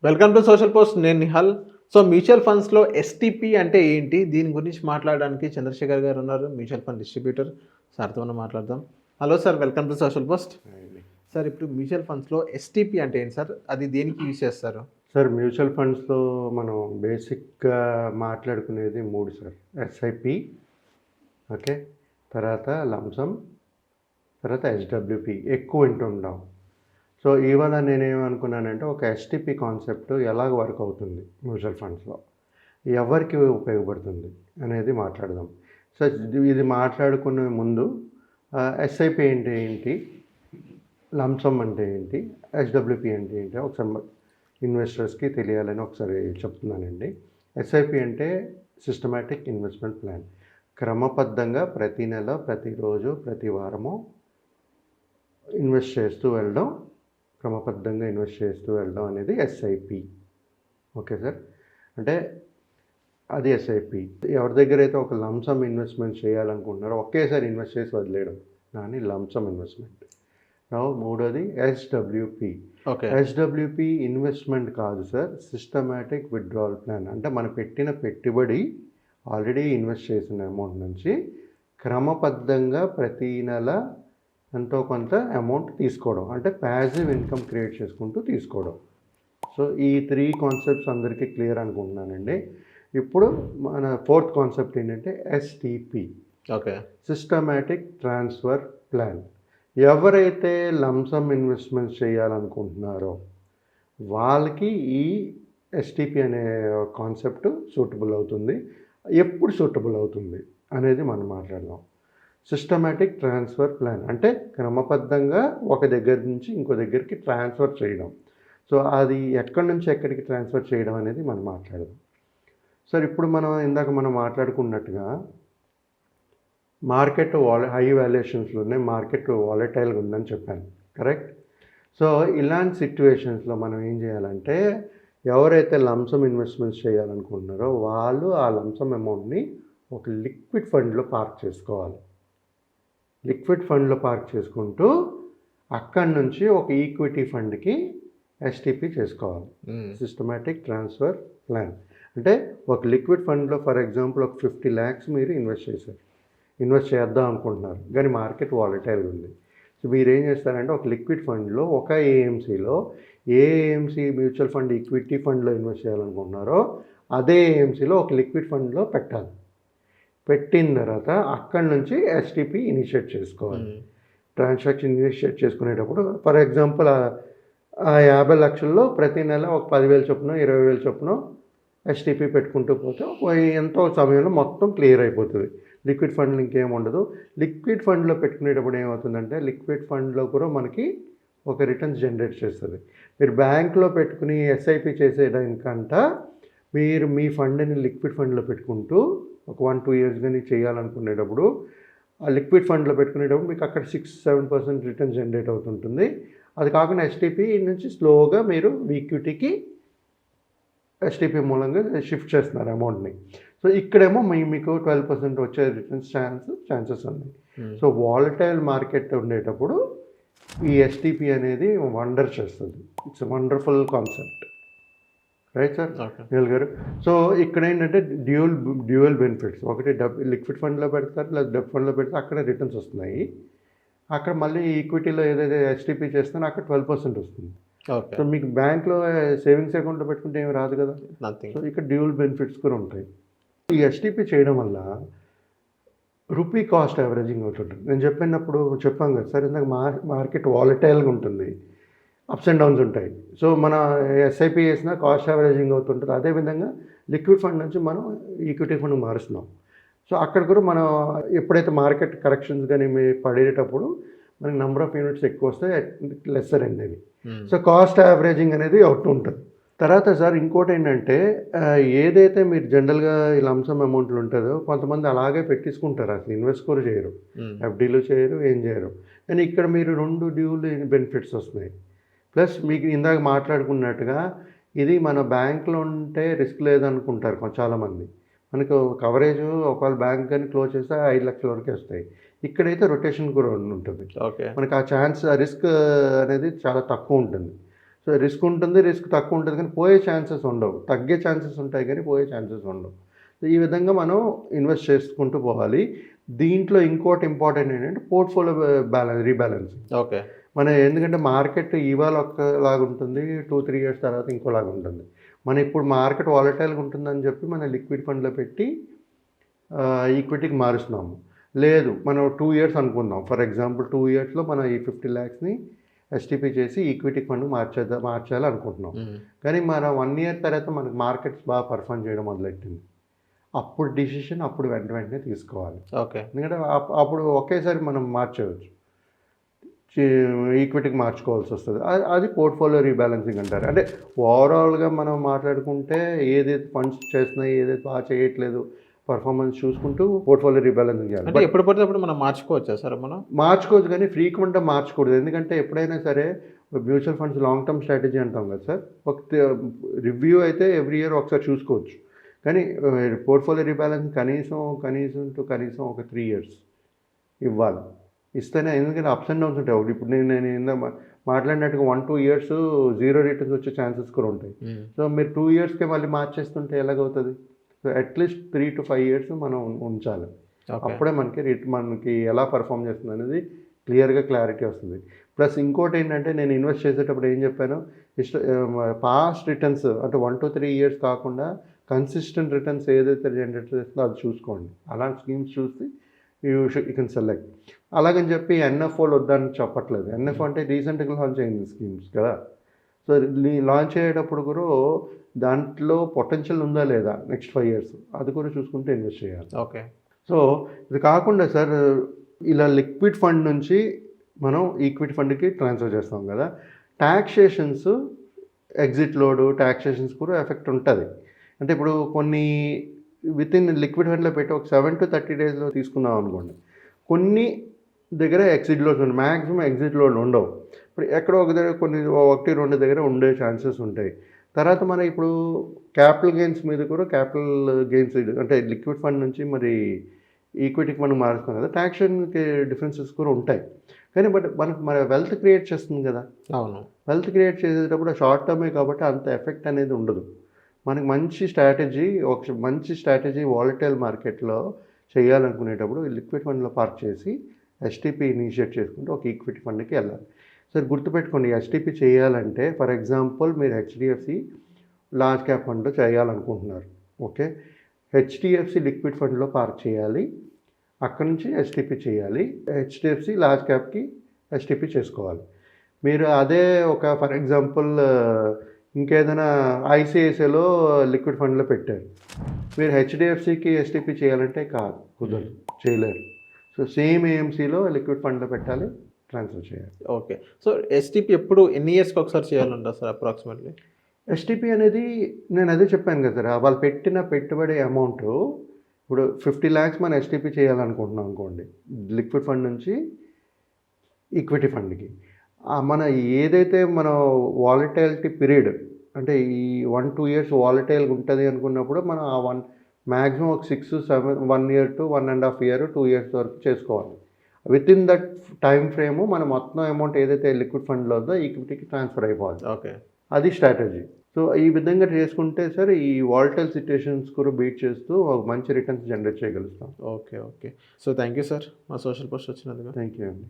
Welcome to social post. నేను Nihal. So mutual ఫండ్స్లో STP అంటే ఏంటి, దీని గురించి మాట్లాడడానికి చంద్రశేఖర్ గారు ఉన్నారు, మ్యూచువల్ ఫండ్ డిస్ట్రిబ్యూటర్. సార్తో మనం మాట్లాడదాం. Hello sir, welcome to social post. Sir, ఇప్పుడు మ్యూచువల్ ఫండ్స్లో ఎస్టీపీ అంటే ఏంటి సార్, అది దేనికి యూజ్ చేస్తారు? సార్, మ్యూచువల్ ఫండ్స్లో మనం బేసిక్గా మాట్లాడుకునేది మూడు సార్. ఎస్ఐపి, ఓకే, తర్వాత లంసమ్, తర్వాత ఎస్డబ్ల్యూపి ఎక్కువ వింటుంటాం. సో ఇవాళ నేనేమనుకున్నానంటే ఒక ఎస్టీపీ కాన్సెప్ట్ ఎలాగ వర్క్ అవుతుంది మ్యూచువల్ ఫండ్స్లో, ఎవరికి ఉపయోగపడుతుంది అనేది మాట్లాడదాం. సో ఇది మాట్లాడుకునే ముందు ఎస్ఐపి అంటే ఏంటి, లంసమ్ అంటే ఏంటి, ఎస్డబ్ల్యూపి అంటే ఏంటి ఒకసారి ఇన్వెస్టర్స్కి తెలియాలని ఒకసారి చెప్తున్నానండి. ఎస్ఐపి అంటే సిస్టమాటిక్ ఇన్వెస్ట్మెంట్ ప్లాన్. క్రమబద్ధంగా ప్రతి నెల, ప్రతిరోజు, ప్రతి వారము ఇన్వెస్ట్ చేస్తూ వెళ్ళడం, క్రమబద్ధంగా ఇన్వెస్ట్ చేస్తూ వెళ్ళడం అనేది ఎస్ఐపి. ఓకే సార్, అంటే అది ఎస్ఐపి. ఎవరి దగ్గర అయితే ఒక లంసమ్ ఇన్వెస్ట్మెంట్ చేయాలనుకుంటున్నారో ఒకేసారి ఇన్వెస్ట్ చేసి వదిలేయడం దాన్ని లంసమ్ ఇన్వెస్ట్మెంట్. మూడోది ఎస్డబ్ల్యూపి. ఎస్డబ్ల్యూపి ఇన్వెస్ట్మెంట్ కాదు సార్, సిస్టమాటిక్ విత్డ్రావల్ ప్లాన్. అంటే మనం పెట్టిన పెట్టుబడి ఆల్రెడీ ఇన్వెస్ట్ చేసిన అమౌంట్ నుంచి క్రమబద్ధంగా ప్రతీ నెల ఎంతో కొంత అమౌంట్ తీసుకోవడం, అంటే ప్యాసివ్ ఇన్కమ్ క్రియేట్ చేసుకుంటూ తీసుకోవడం. సో ఈ త్రీ కాన్సెప్ట్స్ అందరికీ క్లియర్ అనుకుంటున్నానండి. ఇప్పుడు మన ఫోర్త్ కాన్సెప్ట్ ఏంటంటే STP, okay, systematic transfer plan. ఎవరైతే లంసమ్ ఇన్వెస్ట్మెంట్ చేయాలనుకుంటున్నారో వాళ్ళకి ఈ ఎస్టిపి అనే కాన్సెప్ట్ సూటబుల్ అవుతుంది. ఎప్పుడు సూటబుల్ అవుతుంది అనేది మనం మాట్లాడదాం. సిస్టమాటిక్ ట్రాన్స్ఫర్ ప్లాన్ అంటే క్రమబద్ధంగా ఒక దగ్గర నుంచి ఇంకో దగ్గరికి ట్రాన్స్ఫర్ చేయడం. సో అది ఎక్కడి నుంచి ఎక్కడికి ట్రాన్స్ఫర్ చేయడం అనేది మనం మాట్లాడదాం. సార్, ఇప్పుడు ఇందాక మనం మాట్లాడుకున్నట్టుగా మార్కెట్ హై వాల్యుయేషన్స్లో ఉన్నాయి, మార్కెట్ వాలటైల్గా ఉందని చెప్పాను, కరెక్ట్. సో ఇలాంటి సిచ్యువేషన్స్లో మనం ఏం చేయాలంటే ఎవరైతే లంసమ్ ఇన్వెస్ట్మెంట్స్ చేయాలనుకుంటున్నారో వాళ్ళు ఆ లంసమ్ అమౌంట్ని ఒక లిక్విడ్ ఫండ్లో పార్క్ చేసుకోవాలి. లిక్విడ్ ఫండ్లో పార్క్ చేసుకుంటూ అక్కడి నుంచి ఒక ఈక్విటీ ఫండ్కి ఎస్టీపీ చేసుకోవాలి. సిస్టమాటిక్ ట్రాన్స్ఫర్ ప్లాన్ అంటే ఒక లిక్విడ్ ఫండ్లో ఫర్ ఎగ్జాంపుల్ ఒక 50 lakhs మీరు ఇన్వెస్ట్ చేద్దాం అనుకుంటున్నారు, కానీ మార్కెట్ వాలటైల్గా ఉంది. సో మీరు ఏం చేస్తారంటే ఒక లిక్విడ్ ఫండ్లో ఒక ఏఎంసీలో ఏఎంసీ మ్యూచువల్ ఫండ్ ఈక్విటీ ఫండ్లో ఇన్వెస్ట్ చేయాలనుకుంటున్నారో అదే ఏఎంసీలో ఒక లిక్విడ్ ఫండ్లో పెట్టాలి. పెట్టిన తర్వాత అక్కడి నుంచి ఎస్టీపీ ఇనిషియేట్ చేసుకోవాలి. ట్రాన్సాక్షన్ ఇనిషియేట్ చేసుకునేటప్పుడు ఫర్ ఎగ్జాంపుల్ ఆ 50 లక్షల్లో ప్రతి నెల ఒక 10,000 చొప్పున 20,000 చొప్పున ఎస్టీపీ పెట్టుకుంటూ పోతే ఎంతో సమయంలో మొత్తం క్లియర్ అయిపోతుంది. లిక్విడ్ ఫండ్లు ఇంకేం ఉండదు. లిక్విడ్ ఫండ్లో పెట్టుకునేటప్పుడు ఏమవుతుందంటే లిక్విడ్ ఫండ్లో కూడా మనకి ఒక రిటర్న్స్ జనరేట్ చేస్తుంది. మీరు బ్యాంక్లో పెట్టుకుని ఎస్ఐపి చేసేదానికంట మీరు మీ ఫండ్ని లిక్విడ్ ఫండ్లో పెట్టుకుంటూ ఒక 1-2 years కానీ చేయాలనుకునేటప్పుడు ఆ లిక్విడ్ ఫండ్లో పెట్టుకునేటప్పుడు మీకు అక్కడ 6-7% రిటర్న్ జనరేట్ అవుతుంటుంది. అది కాకుండా ఎస్టీపీ నుంచి స్లోగా మీరు ఈక్విటీకి ఎస్టీపీ మూలంగా షిఫ్ట్ చేస్తున్నారు అమౌంట్ని. సో ఇక్కడేమో మీకు 12% వచ్చే రిటర్న్స్ ఛాన్సెస్ ఉన్నాయి. సో వాలటైల్ మార్కెట్ ఉండేటప్పుడు ఈ ఎస్టీపీ అనేది వండర్ చేస్తుంది. It's wonderful concept, right sir Nil గారు. సో ఇక్కడ ఏంటంటే డ్యూయల్ బెనిఫిట్స్. ఒకటి లిక్విడ్ ఫండ్లో పెడతారు, లేదా డెబ్ ఫండ్లో పెడితే అక్కడ రిటర్న్స్ వస్తున్నాయి. అక్కడ మళ్ళీ ఈక్విటీలో ఏదైతే ఎస్టీపీ చేస్తానో అక్కడ 12% వస్తుంది. సో మీకు బ్యాంక్లో సేవింగ్స్ అకౌంట్లో పెట్టుకుంటే ఏమి రాదు కదా. సో ఇక్కడ డ్యూయల్ బెనిఫిట్స్ కూడా ఉంటాయి. ఈ ఎస్టీపీ చేయడం వల్ల రూపీ కాస్ట్ యావరేజింగ్ అవుతుంటుంది. నేను చెప్పాను కదా సార్, ఇందాక మార్కెట్ వాలటైల్గా ఉంటుంది, అప్స్ అండ్ డౌన్స్ ఉంటాయి. సో మన ఎస్ఐపి వేసినా కాస్ట్ యావరేజింగ్ అవుతుంటుంది. అదేవిధంగా లిక్విడ్ ఫండ్ నుంచి మనం ఈక్విటీ ఫండ్ మారుస్తున్నాం. సో అక్కడ కూడా మనం ఎప్పుడైతే మార్కెట్ కరెక్షన్స్ కానీ పడేటప్పుడు మనకి నెంబర్ ఆఫ్ యూనిట్స్ ఎక్కువ వస్తాయి, లెస్సర్ అనేది. సో కాస్ట్ యావరేజింగ్ అనేది అవుతూ ఉంటుంది. తర్వాత సార్ ఇంకోటి ఏంటంటే ఏదైతే మీరు జనరల్గా ఈ లంసమ్ అమౌంట్లు ఉంటుందో కొంతమంది అలాగే పెట్టించుకుంటారు, అసలు ఇన్వెస్ట్ కూడా చేయరు, ఎఫ్డీలు చేయరు, ఏం చేయరు. కానీ ఇక్కడ మీరు 2 డ్యూల్ బెనిఫిట్స్ వస్తున్నాయి. ప్లస్ మీకు ఇందాక మాట్లాడుకున్నట్టుగా ఇది మన బ్యాంక్లో ఉంటే రిస్క్ లేదనుకుంటారు చాలామంది. మనకు కవరేజ్ ఒకవేళ బ్యాంక్ కానీ క్లోజ్ చేస్తే 5 లక్షల వరకే వస్తాయి. ఇక్కడైతే రొటేషన్ కూడా ఉంటుంది. మనకు ఆ రిస్క్ అనేది చాలా తక్కువ ఉంటుంది. సో సో రిస్క్ ఉంటుంది, రిస్క్ తక్కువ ఉంటుంది, కానీ పోయే ఛాన్సెస్ ఉండవు. తగ్గే ఛాన్సెస్ ఉంటాయి కానీ పోయే ఛాన్సెస్ ఉండవు. సో ఈ విధంగా మనం ఇన్వెస్ట్ చేసుకుంటూ పోవాలి. దీంట్లో ఇంకోటి ఇంపార్టెంట్ ఏంటంటే పోర్ట్ఫోలియో రీబ్యాలెన్సింగ్. ఓకే. మన ఎందుకంటే మార్కెట్ ఇవాళ ఒకలాగా ఉంటుంది, 2-3 ఇయర్స్ తర్వాత ఇంకోలాగా ఉంటుంది. మనం ఇప్పుడు మార్కెట్ వాలటైల్గా ఉంటుందని చెప్పి మన లిక్విడ్ ఫండ్లో పెట్టి ఈక్విటీకి మారుస్తున్నాము. లేదు, మనం 2 ఇయర్స్ అనుకుందాం. ఫర్ ఎగ్జాంపుల్ 2 ఇయర్స్లో మనం ఈ 50 lakhsని ఎస్టీపీ చేసి ఈక్విటీ ఫండ్ మార్చాలి అనుకుంటున్నాం. కానీ మనం 1 ఇయర్ తర్వాత మనకు మార్కెట్స్ బాగా పర్ఫామ్ చేయడం మొదలెట్టింది. అప్పుడు డిసిషన్ అప్పుడు వెంటనే తీసుకోవాలి. ఓకే. ఎందుకంటే అప్పుడు ఒకేసారి మనం మార్చవచ్చు, ఈక్విటీకి మార్చుకోవాల్సి వస్తుంది. అది పోర్ట్ఫోలియో రీబ్యాలెన్సింగ్ అంటారు. అంటే ఓవరాల్గా మనం మాట్లాడుకుంటే ఏదైతే ఫండ్స్ చేస్తున్నాయి, ఏదైతే బాగా చేయట్లేదు, పర్ఫార్మెన్స్ చూసుకుంటూ పోర్ట్ఫోలియో రీబ్యాలెన్సింగ్ చేయాలి. అంటే ఎప్పుడు పడితే అప్పుడు మనం మార్చుకోవచ్చా సార్? మనం మార్చుకోవచ్చు కానీ ఫ్రీక్వెంట్గా మార్చకూడదు. ఎందుకంటే ఎప్పుడైనా సరే mutual funds long term strategy అంటాం కదా సార్, ఒక రివ్యూ అయితే ఎవ్రీ ఇయర్ ఒకసారి చూసుకోవచ్చు. కానీ పోర్ట్ఫోలియో రీబ్యాలెన్స్ కనీసం ఒక 3 years ఇవ్వాలి. ఇస్తేనే, ఎందుకంటే అప్స్ అండ్ డౌన్స్ ఉంటాయి. ఇప్పుడు నేను మాట్లాడినట్టుగా 1-2 years 0 రిటర్న్స్ వచ్చే ఛాన్సెస్ కూడా ఉంటాయి. సో మీరు 2 yearsకే మళ్ళీ మార్చేస్తుంటే ఎలాగవుతుంది? సో అట్లీస్ట్ 3 to 5 years మనం ఉంచాలి. అప్పుడే మనకి ఎలా పర్ఫామ్ చేస్తుంది అనేది క్లారిటీ వస్తుంది. ప్లస్ ఇంకోటి ఏంటంటే, నేను ఇన్వెస్ట్ చేసేటప్పుడు ఏం చెప్పాను, పాస్ట్ రిటర్న్స్ అంటే 1 to 3 years కాకుండా కన్సిస్టెంట్ రిటర్న్స్ ఏదైతే జనరేట్ చేస్తుందో అది చూసుకోండి. అలాంటి స్కీమ్స్ చూసి యూ కెన్ సెలెక్ట్. అలాగని చెప్పి ఎన్ఎఫ్ఓలు వద్దని చెప్పట్లేదు. ఎన్ఎఫ్ఓ అంటే రీసెంట్గా లాంచ్ అయింది స్కీమ్స్ కదా. సో లాంచ్ అయ్యేటప్పుడు కూడా దాంట్లో పొటెన్షియల్ ఉందా లేదా నెక్స్ట్ 5 years అది కూడా చూసుకుంటూ ఇన్వెస్ట్ చేయాలి. ఓకే. సో ఇది కాకుండా సార్, ఇలా లిక్విడ్ ఫండ్ నుంచి మనం ఈక్విటీ ఫండ్కి ట్రాన్స్ఫర్ చేస్తాం కదా, ట్యాక్సేషన్స్, ఎగ్జిట్ లోడు ట్యాక్సేషన్స్ కూడా ఎఫెక్ట్ ఉంటుంది. అంటే ఇప్పుడు కొన్ని వితిన్ లిక్విడ్ ఫండ్లో పెట్టి ఒక 7 to 30 days తీసుకున్నాం అనుకోండి, కొన్ని దగ్గర ఎగ్జిట్ లోడ్స్ ఉంటాయి, మ్యాక్సిమం ఎగ్జిట్ లోడ్ ఉండవు. ఇప్పుడు ఎక్కడో ఒక దగ్గర 1-2 దగ్గర ఉండే ఛాన్సెస్ ఉంటాయి. తర్వాత మన ఇప్పుడు క్యాపిటల్ గెయిన్స్ మీద కూడా క్యాపిటల్ గెయిన్స్ అంటే లిక్విడ్ ఫండ్ నుంచి మరి ఈక్విటీకి మనం మారుస్తాం కదా, ట్యాక్సేషన్కి డిఫరెన్సెస్ కూడా ఉంటాయి. కానీ మనకు మన వెల్త్ క్రియేట్ చేస్తుంది కదా. అవును. వెల్త్ క్రియేట్ చేసేటప్పుడు షార్ట్ టర్మే కాబట్టి అంత ఎఫెక్ట్ అనేది ఉండదు. మనకి మంచి స్ట్రాటజీ వాలటైల్ మార్కెట్లో చేయాలనుకునేటప్పుడు లిక్విడ్ ఫండ్లో పార్క్ చేసి ఎస్టీపీ ఇనిషియేట్ చేసుకుంటే ఒక ఈక్విటీ ఫండ్కి వెళ్ళాలి. సార్ గుర్తుపెట్టుకోండి, ఎస్టీపీ చేయాలంటే ఫర్ ఎగ్జాంపుల్ మీరు హెచ్డిఎఫ్సి లార్జ్ క్యాప్ ఫండ్లో చేయాలనుకుంటున్నారు. ఓకే, హెచ్డిఎఫ్సి లిక్విడ్ ఫండ్లో పార్క్ చేయాలి, అక్కడ నుంచి ఎస్టీపీ చేయాలి, హెచ్డిఎఫ్సి లార్జ్ క్యాప్కి ఎస్టీపీ చేసుకోవాలి. మీరు అదే ఒక ఫర్ ఎగ్జాంపుల్ ఇంకేదైనా ఐసిఐసిఐలో లిక్విడ్ ఫండ్లో పెట్టారు, మీరు హెచ్డిఎఫ్సికి ఎస్టీపీ చేయాలంటే కుదరదు, చేయలేరు. సో సేమ్ ఏఎంసీలో లిక్విడ్ ఫండ్లో పెట్టాలి, ట్రాన్స్ఫర్ చేయాలి. ఓకే. సో ఎస్టీపీ ఎప్పుడు ఎన్ని ఇయర్స్కి ఒకసారి చేయాలంటారు సార్ అప్రాక్సిమేట్లీ? ఎస్టీపీ అనేది నేను అదే చెప్పాను కదా సార్, వాళ్ళు పెట్టిన పెట్టుబడి అమౌంట్ ఇప్పుడు 50 lakhs మనం ఎస్టీపీ చేయాలనుకుంటున్నాం అనుకోండి, లిక్విడ్ ఫండ్ నుంచి ఈక్విటీ ఫండ్కి, మన ఏదైతే మనం వాలటైలిటీ పీరియడ్ అంటే ఈ 1-2 years వాలటైల్గా ఉంటుంది అనుకున్నప్పుడు మనం ఆ మ్యాక్సిమం ఒక 6-7 1 year to 1.5 year 2 years వరకు చేసుకోవాలి. With in that time frame మనం మొత్తం అమౌంట్ ఏదైతే లిక్విడ్ ఫండ్లో ఉందో ఈక్విటీకి ట్రాన్స్ఫర్ అయిపోవాలి. ఓకే, అది స్ట్రాటజీ. సో ఈ విధంగా చేసుకుంటే సార్ ఈ వాలటైల్ సిచ్యుయేషన్స్ కూడా బీట్ చేస్తూ ఒక మంచి రిటర్న్స్ జనరేట్ చేయగలుగుతాం. Okay. So thank you sir మా సోషల్ పోస్ట్ వచ్చినందుకు. థ్యాంక్ యూ అండి.